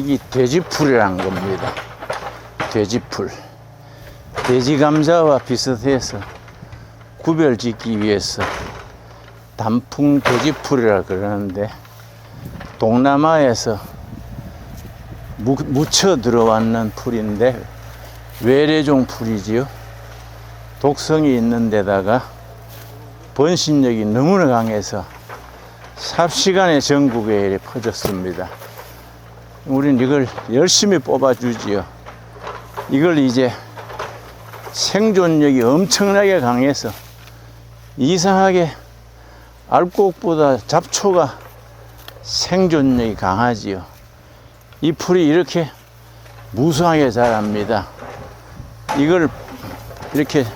이게 돼지풀이란 겁니다. 돼지풀. 돼지감자와 비슷해서 구별 짓기 위해서 단풍 돼지풀이라 그러는데, 동남아에서 묻혀 들어왔는 풀인데 외래종 풀이지요. 독성이 있는 데다가 번식력이 너무나 강해서 삽시간에 전국에 이렇게 퍼졌습니다. 우린 이걸 열심히 뽑아주지요. 이걸 이제 생존력이 엄청나게 강해서 이상하게 알곡보다 잡초가 생존력이 강하지요. 이 풀이 이렇게 무성하게 자랍니다. 이걸 이렇게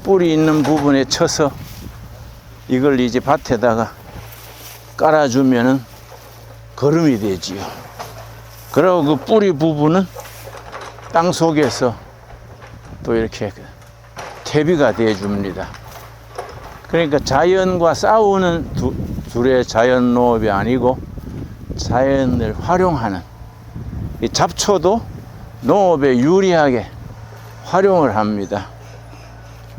뿌리 있는 부분에 쳐서 이걸 이제 밭에다가 깔아주면은 거름이 되지요. 그리고 그 뿌리 부분은 땅 속에서 또 이렇게 퇴비가 되어줍니다. 그러니까 자연과 싸우는 둘의 자연 농업이 아니고 자연을 활용하는, 이 잡초도 농업에 유리하게 활용을 합니다.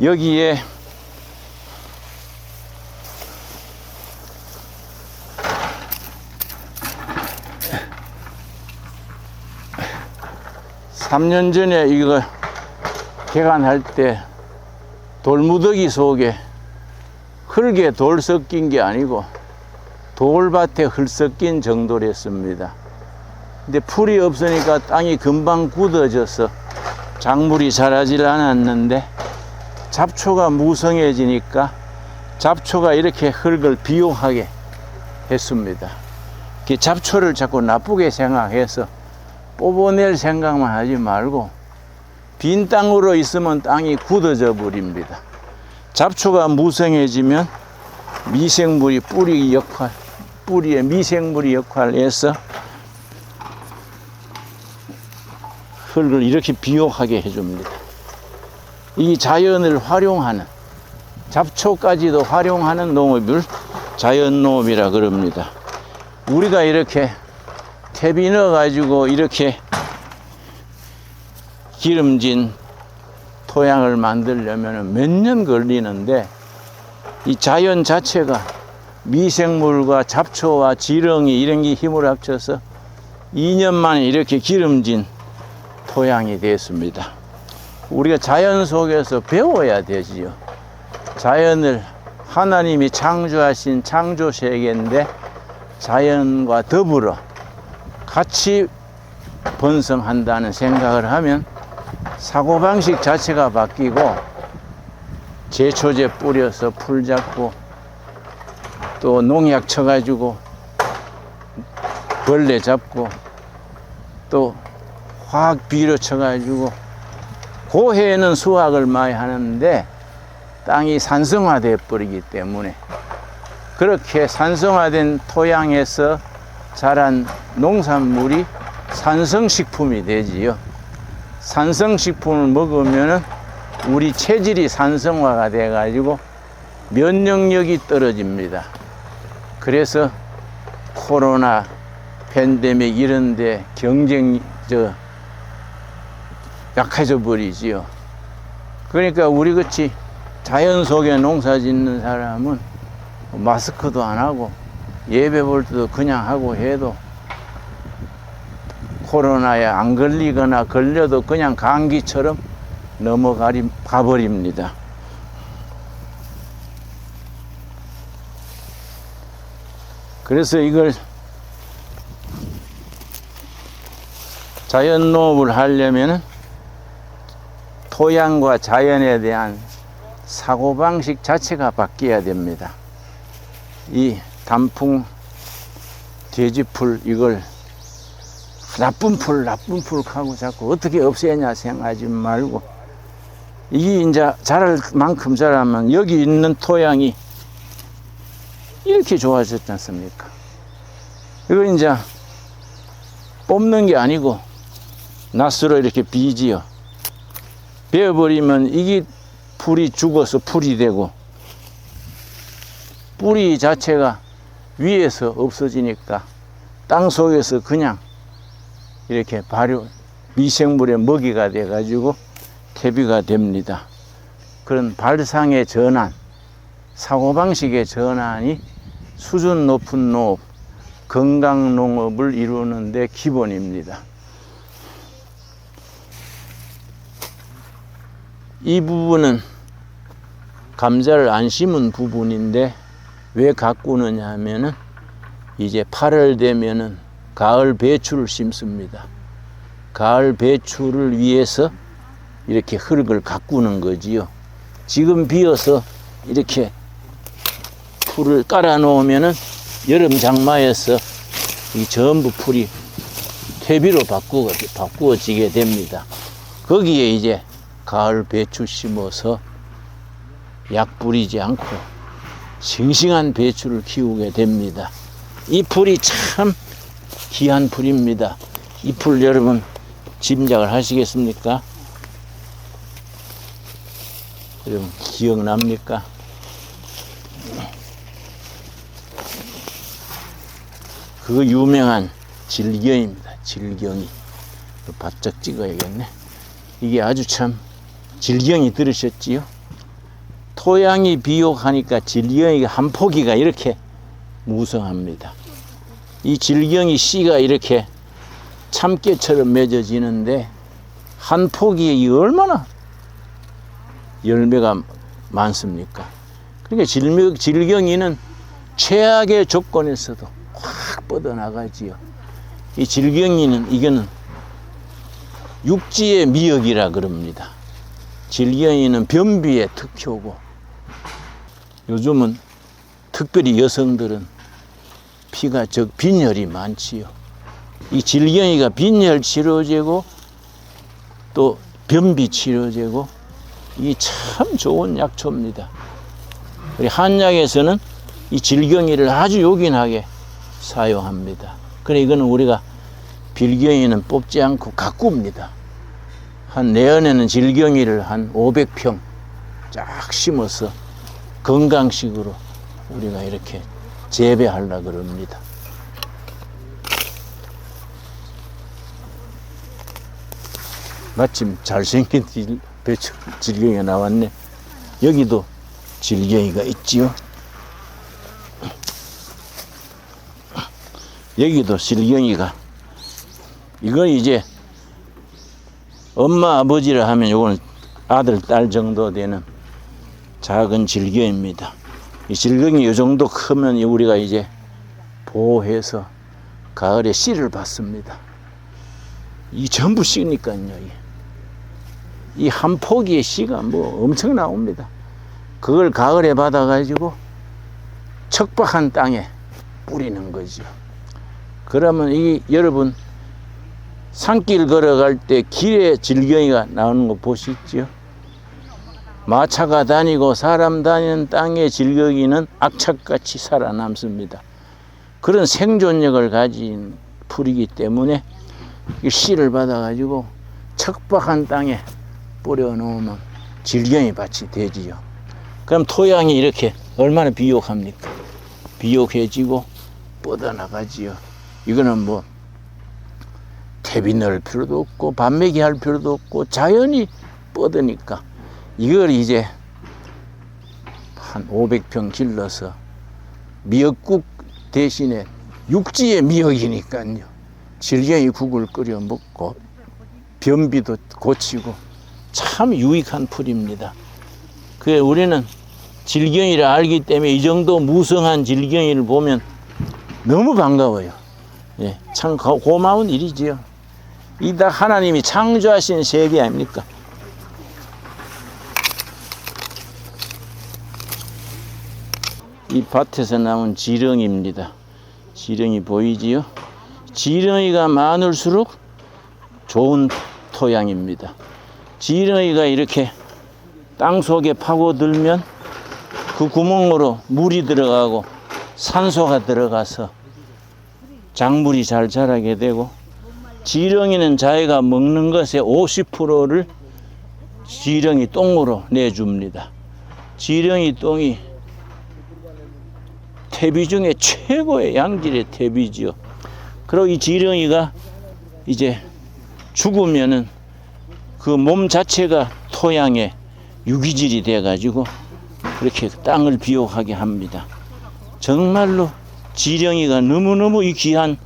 여기에 (3년) 전에 이거 개간할 때 돌무더기 속에 흙에 돌 섞인 게 아니고 돌밭에 흙 섞인 정도랬습니다. 근데 풀이 없으니까 땅이 금방 굳어져서 작물이 자라질 않았는데, 잡초가 무성해지니까 잡초가 이렇게 흙을 비옥하게 했습니다. 잡초를 자꾸 나쁘게 생각해서 뽑아낼 생각만 하지 말고 빈 땅으로 있으면 땅이 굳어져 버립니다. 잡초가 무성해지면 미생물이 뿌리에 미생물이 역할을 해서 흙을 이렇게 비옥하게 해줍니다. 이 자연을 활용하는, 잡초까지도 활용하는 농업을 자연농업이라 그럽니다. 우리가 이렇게 퇴비 넣어가지고 이렇게 기름진 토양을 만들려면 몇 년 걸리는데, 이 자연 자체가 미생물과 잡초와 지렁이 이런 게 힘을 합쳐서 2년 만에 이렇게 기름진 토양이 됐습니다. 우리가 자연 속에서 배워야 되지요. 자연을, 하나님이 창조하신 창조 세계인데 자연과 더불어 같이 번성한다는 생각을 하면 사고방식 자체가 바뀌고, 제초제 뿌려서 풀 잡고 또 농약 쳐가지고 벌레 잡고 또 화학 비료 쳐가지고 그 해에는 수확을 많이 하는데 땅이 산성화돼 버리기 때문에, 그렇게 산성화된 토양에서 자란 농산물이 산성식품이 되지요. 산성식품을 먹으면 우리 체질이 산성화가 돼 가지고 면역력이 떨어집니다. 그래서 코로나, 팬데믹 이런데 약해져 버리지요. 그러니까 우리 같이 자연 속에 농사 짓는 사람은 마스크도 안 하고 예배 볼 때도 그냥 하고 해도 코로나에 안 걸리거나 걸려도 그냥 감기처럼 가버립니다. 그래서 이걸 자연 농업을 하려면 토양과 자연에 대한 사고방식 자체가 바뀌어야 됩니다. 이 단풍 돼지풀, 이걸 나쁜 풀 하고 자꾸 어떻게 없애냐 생각하지 말고, 이게 이제 자랄 만큼 자라면 여기 있는 토양이 이렇게 좋아졌지 않습니까? 이거 이제 뽑는 게 아니고 낫으로 이렇게 비지요. 베어버리면 이게 풀이 죽어서 풀이 되고, 뿌리 자체가 위에서 없어지니까 땅 속에서 그냥 이렇게 발효, 미생물의 먹이가 돼가지고 퇴비가 됩니다. 그런 발상의 전환, 사고방식의 전환이 수준 높은 농업, 건강농업을 이루는 데 기본입니다. 이 부분은 감자를 안 심은 부분인데 왜 가꾸느냐 하면은 이제 8월 되면은 가을 배추를 심습니다. 가을 배추를 위해서 이렇게 흙을 가꾸는 거지요. 지금 비어서 이렇게 풀을 깔아 놓으면은 여름 장마에서 이 전부 풀이 퇴비로 바꾸어지게 됩니다. 거기에 이제 가을 배추 심어서 약 뿌리지 않고 싱싱한 배추를 키우게 됩니다. 이 풀이 참 귀한 풀입니다. 이 풀 여러분 짐작을 하시겠습니까? 여러분 기억납니까? 그 유명한 질경입니다. 질경이. 바짝 찍어야겠네. 이게 아주 참 질경이 들으셨지요? 토양이 비옥하니까 질경이 한 포기가 이렇게 무성합니다. 이 질경이 씨가 이렇게 참깨처럼 맺어지는데 한 포기에 얼마나 열매가 많습니까? 그러니까 질경이는 최악의 조건에서도 확 뻗어나가지요. 이 질경이는 이거는 육지의 미역이라 그럽니다. 질경이는 변비의 특효고 요즘은 특별히 여성들은 피가 빈혈이 많지요. 이 질경이가 빈혈 치료제고 또 변비 치료제고 이 참 좋은 약초입니다. 우리 한약에서는 이 질경이를 아주 요긴하게 사용합니다. 그래 이거는 우리가 빌경이는 뽑지 않고 가꿉니다. 한 내년에는 질경이를 한 500평 쫙 심어서 건강식으로 우리가 이렇게 재배하려고 그럽니다. 마침 잘생긴 배추 질경이가 나왔네. 여기도 질경이가 있지요. 여기도 질경이가, 이건 이제 엄마 아버지를 하면 요거는 아들 딸 정도 되는 작은 질경입니다. 이 질경이 요 정도 크면 우리가 이제 보호해서 가을에 씨를 받습니다. 이 전부 씨니까요. 이 한 포기의 씨가 뭐 엄청 나옵니다. 그걸 가을에 받아가지고 척박한 땅에 뿌리는 거죠. 그러면 이 여러분 산길 걸어갈 때 길에 질경이가 나오는 거 보시죠. 마차가 다니고 사람 다니는 땅에 질경이는 악착같이 살아남습니다. 그런 생존력을 가진 풀이기 때문에 씨를 받아가지고 척박한 땅에 뿌려놓으면 질경이 밭이 되지요. 그럼 토양이 이렇게 얼마나 비옥합니까? 비옥해지고 뻗어나가지요. 이거는 뭐 퇴비 넣을 필요도 없고 반매기 할 필요도 없고 자연히 뻗으니까 이걸 이제 한 500평 길러서 미역국 대신에 육지의 미역이니까요. 질경이 국을 끓여 먹고 변비도 고치고 참 유익한 풀입니다. 그래 우리는 질경이를 알기 때문에 이 정도 무성한 질경이를 보면 너무 반가워요. 예, 참 고마운 일이지요. 이 다 하나님이 창조하신 세계 아닙니까? 이 밭에서 나온 지렁이입니다. 지렁이 보이지요? 지렁이가 많을수록 좋은 토양입니다. 지렁이가 이렇게 땅 속에 파고들면 그 구멍으로 물이 들어가고 산소가 들어가서 작물이 잘 자라게 되고, 지렁이는 자기가 먹는 것의 50%를 지렁이 똥으로 내줍니다. 지렁이 똥이 퇴비 중에 최고의 양질의 퇴비지요. 그리고 이 지렁이가 이제 죽으면은 그 몸 자체가 토양에 유기질이 돼가지고 그렇게 땅을 비옥하게 합니다. 정말로 지렁이가 너무너무 이 귀한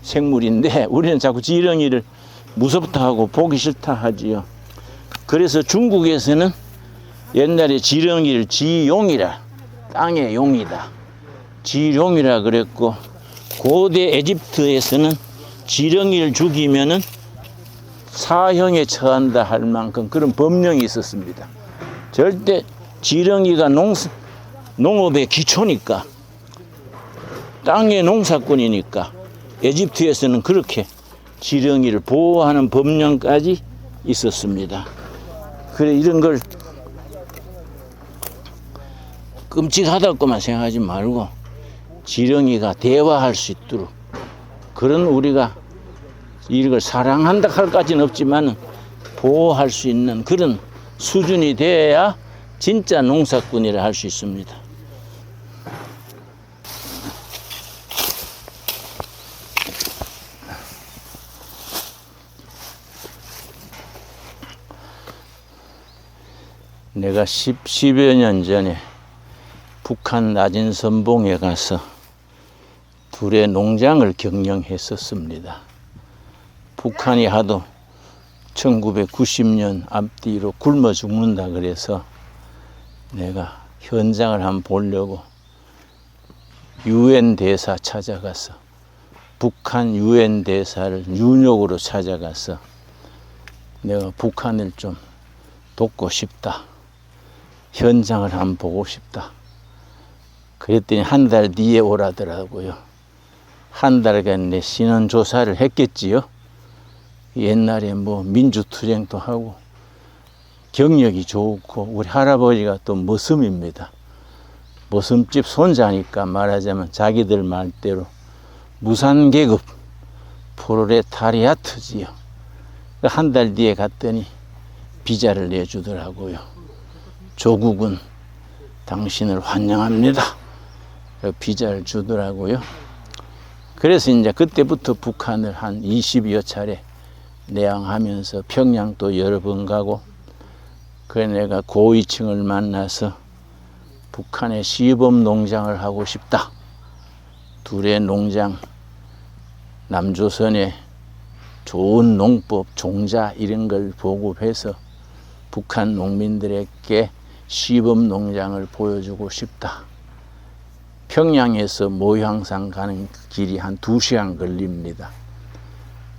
생물인데 우리는 자꾸 지렁이를 무섭다 하고 보기 싫다 하지요. 그래서 중국에서는 옛날에 지렁이를 지용이라, 땅의 용이다, 지룡이라 그랬고, 고대 에집트에서는 지렁이를 죽이면은 사형에 처한다 할 만큼 그런 법령이 있었습니다. 절대 지렁이가 농업의 기초니까, 땅의 농사꾼이니까 에집트에서는 그렇게 지렁이를 보호하는 법령까지 있었습니다. 그래, 이런 걸 끔찍하다고만 생각하지 말고 지렁이가 대화할 수 있도록, 그런 우리가 이걸 사랑한다 할까지는 없지만 보호할 수 있는 그런 수준이 돼야 진짜 농사꾼이라 할 수 있습니다. 내가 10여 년 전에 북한 낮은 선봉에 가서 둘의 농장을 경영했었습니다. 북한이 하도 1990년 앞뒤로 굶어 죽는다 그래서 내가 현장을 한번 보려고 유엔 대사 찾아가서, 북한 유엔 대사를 뉴욕으로 찾아가서 내가 북한을 좀 돕고 싶다, 현장을 한번 보고 싶다. 그랬더니 한 달 뒤에 오라더라고요. 한 달간 내 신원 조사를 했겠지요. 옛날에 뭐 민주투쟁도 하고 경력이 좋고, 우리 할아버지가 또 머슴입니다. 머슴집 손자니까 말하자면 자기들 말대로 무산계급 프롤레타리아트지요. 한 달 뒤에 갔더니 비자를 내주더라고요. 조국은 당신을 환영합니다. 비자를 주더라고요. 그래서 이제 그때부터 북한을 한 20여 차례 내항하면서 평양도 여러 번 가고, 그래 내가 고위층을 만나서 북한의 시범 농장을 하고 싶다, 둘의 농장, 남조선의 좋은 농법, 종자 이런 걸 보급해서 북한 농민들에게 시범 농장을 보여주고 싶다. 평양에서 모향산 가는 길이 한 2시간 걸립니다.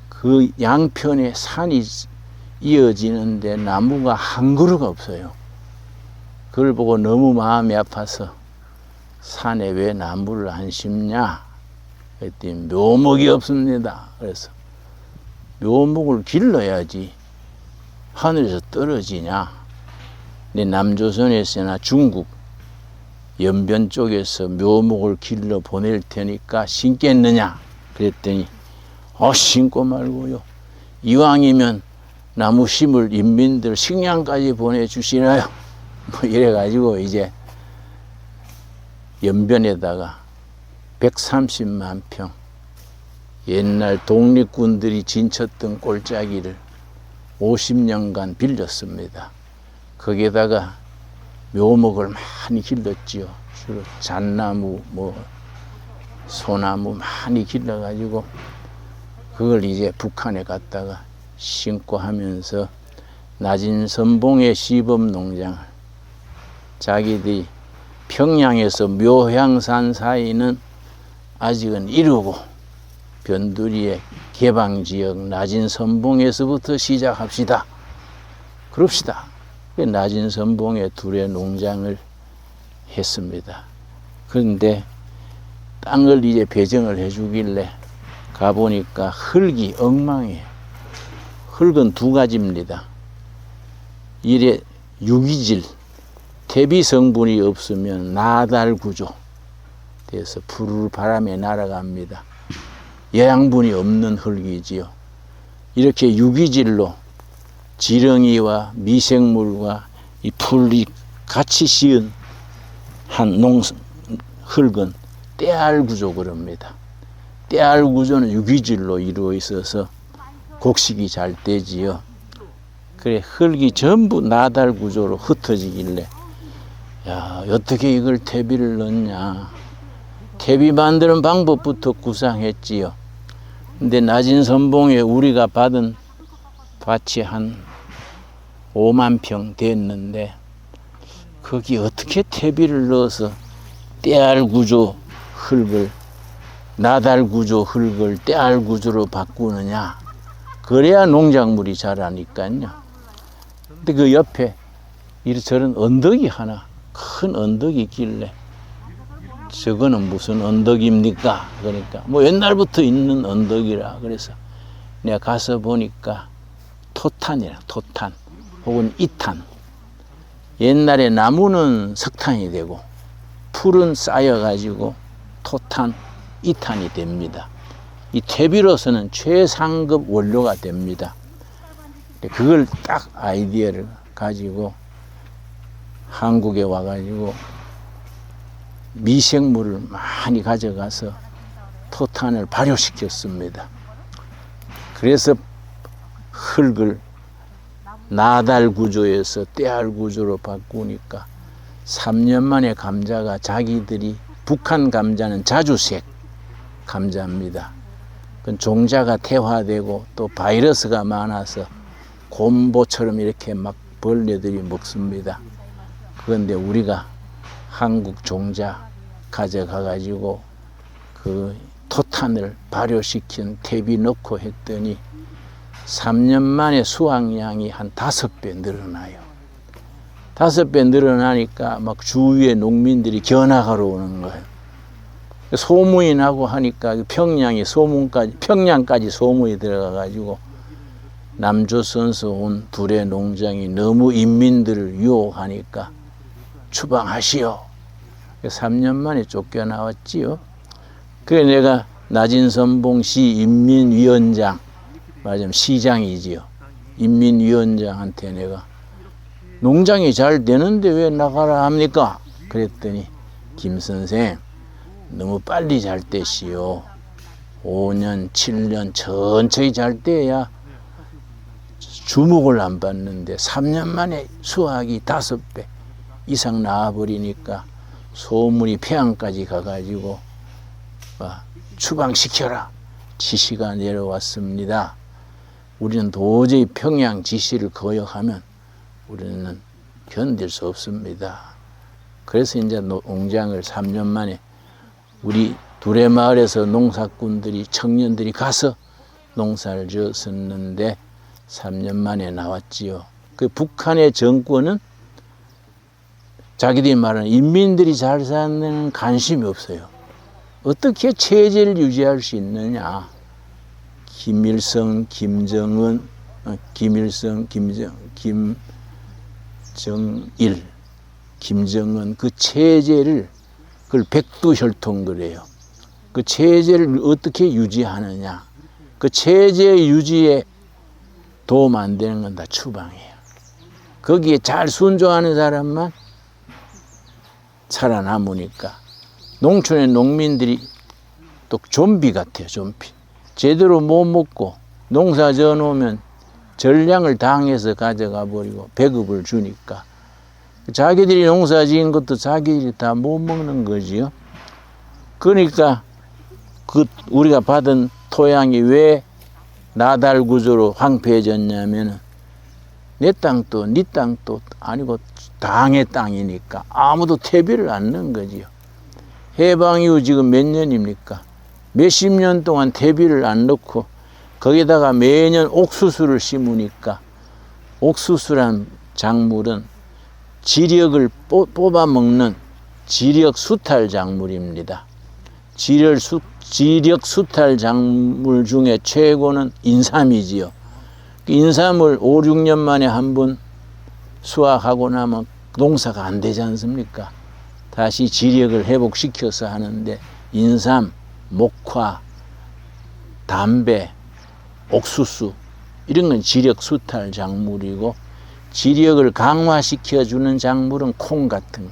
그 양편에 산이 이어지는데 나무가 한 그루가 없어요. 그걸 보고 너무 마음이 아파서 산에 왜 나무를 안 심냐 그랬더니 묘목이 없습니다. 그래서 묘목을 길러야지 하늘에서 떨어지냐. 내 남조선에서나 중국 연변 쪽에서 묘목을 길러 보낼 테니까 심겠느냐 그랬더니 심고 말고요. 이왕이면 나무 심을 인민들 식량까지 보내주시나요? 뭐 이래가지고 이제 연변에다가 130만 평 옛날 독립군들이 진쳤던 골짜기를 50년간 빌렸습니다. 거기에다가 묘목을 많이 길렀지요. 주로 잣나무, 소나무 많이 길러가지고 그걸 이제 북한에 갔다가 심고 하면서 낮은 선봉의 시범 농장을, 자기들이 평양에서 묘향산 사이는 아직은 이루고 변두리의 개방지역 낮은 선봉에서부터 시작합시다. 그럽시다. 낮은 선봉에 둘의 농장을 했습니다. 그런데 땅을 이제 배정을 해주길래 가보니까 흙이 엉망이에요. 흙은 두 가지입니다. 이래 유기질, 퇴비 성분이 없으면 나달 구조 돼서 푸르르 바람에 날아갑니다. 영양분이 없는 흙이지요. 이렇게 유기질로 지렁이와 미생물과 이 풀이 같이 씌은 한 흙은 떼알 구조 그럽니다. 때알 구조는 유기질로 이루어 있어서 곡식이 잘 되지요. 그래 흙이 전부 나달 구조로 흩어지길래 야 어떻게 이걸 퇴비를 넣냐. 퇴비 만드는 방법부터 구상했지요. 근데 낮은 선봉에 우리가 받은 밭이 한 5만 평 됐는데 거기 어떻게 퇴비를 넣어서 때알 구조 흙을 나달 구조 흙을 때알 구조로 바꾸느냐. 그래야 농작물이 자라니까요. 근데 그 옆에 이런저런 언덕이 하나 큰 언덕이 있길래 저거는 무슨 언덕입니까? 그러니까 뭐 옛날부터 있는 언덕이라 그래서 내가 가서 보니까 토탄이라 토탄 혹은 이탄. 옛날에 나무는 석탄이 되고 풀은 쌓여가지고 토탄, 이탄이 됩니다. 이 퇴비로서는 최상급 원료가 됩니다. 그걸 딱 아이디어를 가지고 한국에 와가지고 미생물을 많이 가져가서 토탄을 발효시켰습니다. 그래서 흙을 나달 구조에서 때알 구조로 바꾸니까 3년 만에 감자가 자기들이 북한 감자는 자주색 감자입니다. 그 종자가 태화되고 또 바이러스가 많아서 곰보처럼 이렇게 막 벌레들이 먹습니다. 그런데 우리가 한국 종자 가져가 가지고 그 토탄을 발효시킨 퇴비 넣고 했더니 3년 만에 수확량이 한 5배 늘어나요. 5배 늘어나니까 막 주위의 농민들이 견학하러 오는 거예요. 소문이 나고 하니까 평양까지 소문이 들어가가지고 남조선에서 온 둘의 농장이 너무 인민들을 유혹하니까 추방하시오. 3년 만에 쫓겨나왔지요. 그래 내가 나진선봉시 인민위원장, 맞으면 시장이지요. 인민위원장한테 내가 농장이 잘 되는데 왜 나가라 합니까? 그랬더니 김 선생 너무 빨리 잘 되시오. 5년, 7년 천천히 잘 돼야 주목을 안 받는데 3년 만에 수확이 5배 이상 나와버리니까 소문이 평양까지 가가지고 추방시켜라 지시가 내려왔습니다. 우리는 도저히 평양 지시를 거역하면 우리는 견딜 수 없습니다. 그래서 이제 농장을 3년 만에 우리 두레마을에서 농사꾼들이 청년들이 가서 농사를 지었었는데 3년 만에 나왔지요. 그 북한의 정권은 자기들이 말하는 인민들이 잘 사는 데는 관심이 없어요. 어떻게 체제를 유지할 수 있느냐. 김일성, 김정은, 김정일, 김정은 그 체제를 그걸 백두혈통 그래요. 그 체제를 어떻게 유지하느냐. 그 체제 유지에 도움 안 되는 건 다 추방이에요. 거기에 잘 순종하는 사람만 살아남으니까 농촌의 농민들이 또 좀비 같아요. 좀비. 제대로 못 먹고 농사 지어놓으면 전량을 당해서 가져가 버리고 배급을 주니까 자기들이 농사 지은 것도 자기들이 다 못 먹는 거지요. 그러니까 그 우리가 받은 토양이 왜 나달 구조로 황폐해졌냐면은 내 땅도 네 땅도 아니고 당의 땅이니까 아무도 퇴비를 안 넣은 거지요. 해방 이후 지금 몇 년입니까? 몇십 년 동안 퇴비를 안 넣고 거기다가 매년 옥수수를 심으니까 옥수수란 작물은 지력을 뽑아 먹는 지력 수탈 작물입니다. 지력 수탈 작물 중에 최고는 인삼이지요. 인삼을 5, 6년 만에 한 번 수확하고 나면 농사가 안 되지 않습니까? 다시 지력을 회복시켜서 하는데 인삼, 목화, 담배, 옥수수 이런 건 지력 수탈 작물이고 지력을 강화시켜주는 작물은 콩 같은 거.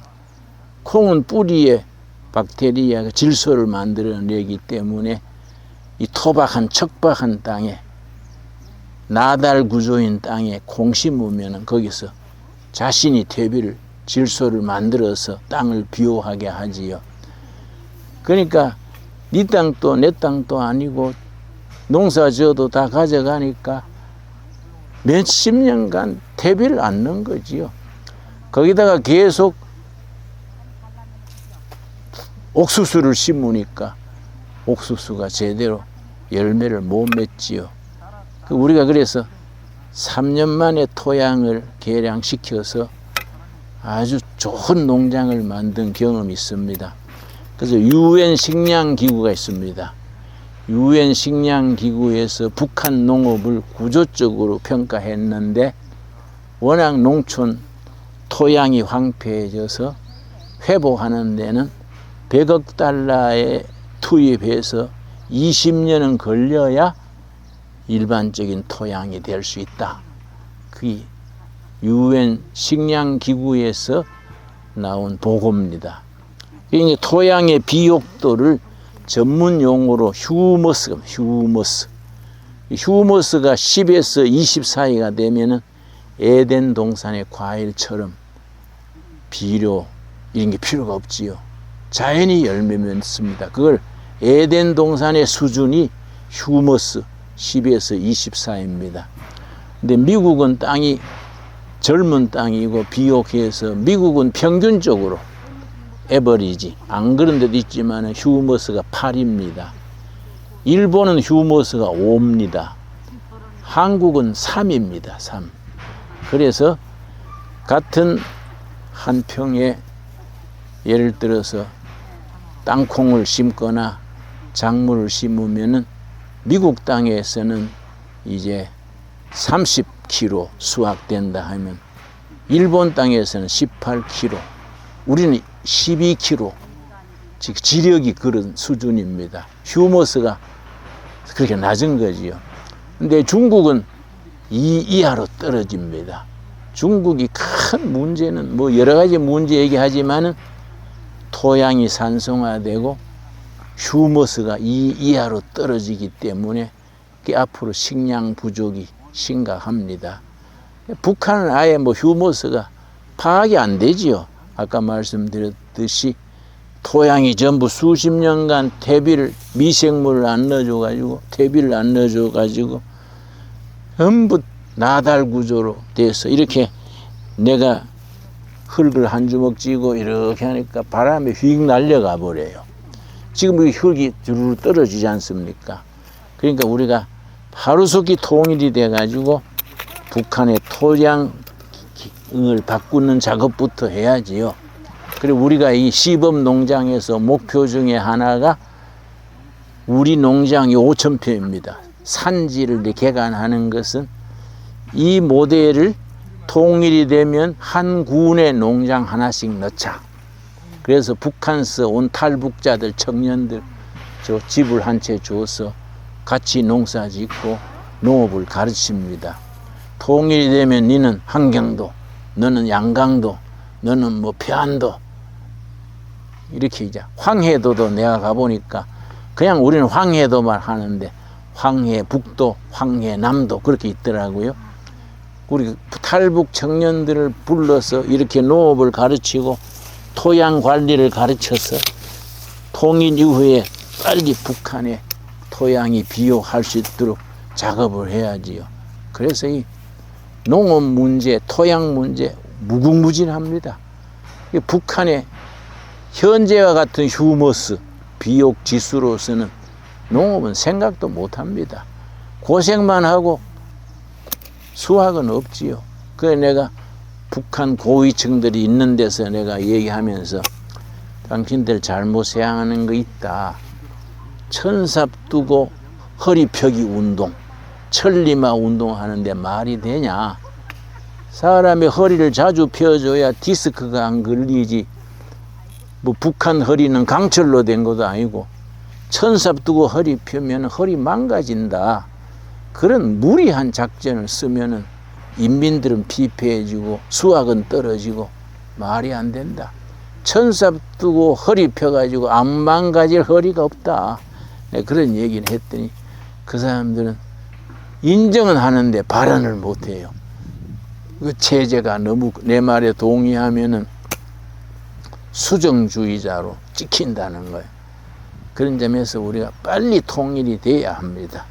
콩은 뿌리에 박테리아가 질소를 만들어내기 때문에 이 토박한 척박한 땅에 나달 구조인 땅에 콩 심으면 거기서 자신이 퇴비를 질소를 만들어서 땅을 비호하게 하지요. 그러니까 네 땅도 내 땅도 아니고 농사 지어도 다 가져가니까 몇십 년간 퇴비를 안 넣은 거지요. 거기다가 계속 옥수수를 심으니까 옥수수가 제대로 열매를 못 맺지요. 우리가 그래서 3년 만에 토양을 개량시켜서 아주 좋은 농장을 만든 경험이 있습니다. 그래서 UN 식량기구가 있습니다. UN 식량기구에서 북한 농업을 구조적으로 평가했는데 워낙 농촌 토양이 황폐해져서 회복하는 데는 100억 달러에 투입해서 20년은 걸려야 일반적인 토양이 될 수 있다. 그게 UN 식량기구에서 나온 보고입니다. 이게 토양의 비옥도를 전문 용어로 휴머스가 휴머스가 10에서 20 사이가 되면은 에덴 동산의 과일처럼 비료 이런 게 필요가 없지요. 자연이 열매 맺습니다. 그걸 에덴 동산의 수준이 휴머스 10에서 20 사이입니다. 근데 미국은 땅이 젊은 땅이고 비옥해서 미국은 평균적으로 에버리지 안 그런 데도 있지만 휴머스가 8입니다. 일본은 휴머스가 5입니다. 한국은 3입니다. 3. 그래서 같은 한 평에 예를 들어서 땅콩을 심거나 작물을 심으면은 미국 땅에서는 이제 30kg 수확된다 하면 일본 땅에서는 18kg, 우리는 12kg, 즉 지력이 그런 수준입니다. 휴머스가 그렇게 낮은 거지요. 근데 중국은 2 이하로 떨어집니다. 중국이 큰 문제는 뭐 여러 가지 문제 얘기하지만은 토양이 산성화되고 휴머스가 2 이하로 떨어지기 때문에 앞으로 식량 부족이 심각합니다. 북한은 아예 뭐 휴머스가 파악이 안 되지요. 아까 말씀드렸듯이 토양이 전부 수십 년간 퇴비를 미생물을 안 넣어줘가지고 퇴비를 안 넣어줘가지고 전부 나달 구조로 돼서 이렇게 내가 흙을 한 주먹 쥐고 이렇게 하니까 바람에 휙 날려가 버려요. 지금 이 흙이 주르르 떨어지지 않습니까? 그러니까 우리가 하루속히 통일이 돼가지고 북한의 토양을 바꾸는 작업부터 해야지요. 그리고 우리가 이 시범 농장에서 목표 중에 하나가 우리 농장이 5,000평입니다. 산지를 개간하는 것은 이 모델을 통일이 되면 한 군에 농장 하나씩 넣자. 그래서 북한서 온 탈북자들 청년들 저 집을 한 채 줘서 같이 농사 짓고 농업을 가르칩니다. 통일이 되면 너는 한경도, 너는 양강도, 너는 뭐 평안도 이렇게 이제 황해도도 내가 가보니까 그냥 우리는 황해도만 하는데 황해북도, 황해남도 그렇게 있더라고요. 우리 탈북 청년들을 불러서 이렇게 농업을 가르치고 토양 관리를 가르쳐서 통일 이후에 빨리 북한의 토양이 비옥할 수 있도록 작업을 해야지요. 그래서 이 농업 문제, 토양 문제 무궁무진합니다. 북한의 현재와 같은 휴머스 비옥 지수로서는 농업은 생각도 못합니다. 고생만 하고 수확은 없지요. 그래 내가 북한 고위층들이 있는 데서 내가 얘기하면서 당신들 잘못 생각하는 거 있다. 천삽 두고 허리 펴기 운동, 천리마 운동하는데 말이 되냐? 사람의 허리를 자주 펴줘야 디스크가 안 걸리지. 뭐 북한 허리는 강철로 된 것도 아니고 천삽 두고 허리 펴면 허리 망가진다. 그런 무리한 작전을 쓰면은 인민들은 피폐해지고 수확은 떨어지고 말이 안 된다. 천삽 두고 허리 펴가지고 안 망가질 허리가 없다. 내가 그런 얘기를 했더니 그 사람들은 인정은 하는데 발언을 못해요. 그 체제가 너무 내 말에 동의하면은 수정주의자로 찍힌다는 거예요. 그런 점에서 우리가 빨리 통일이 돼야 합니다.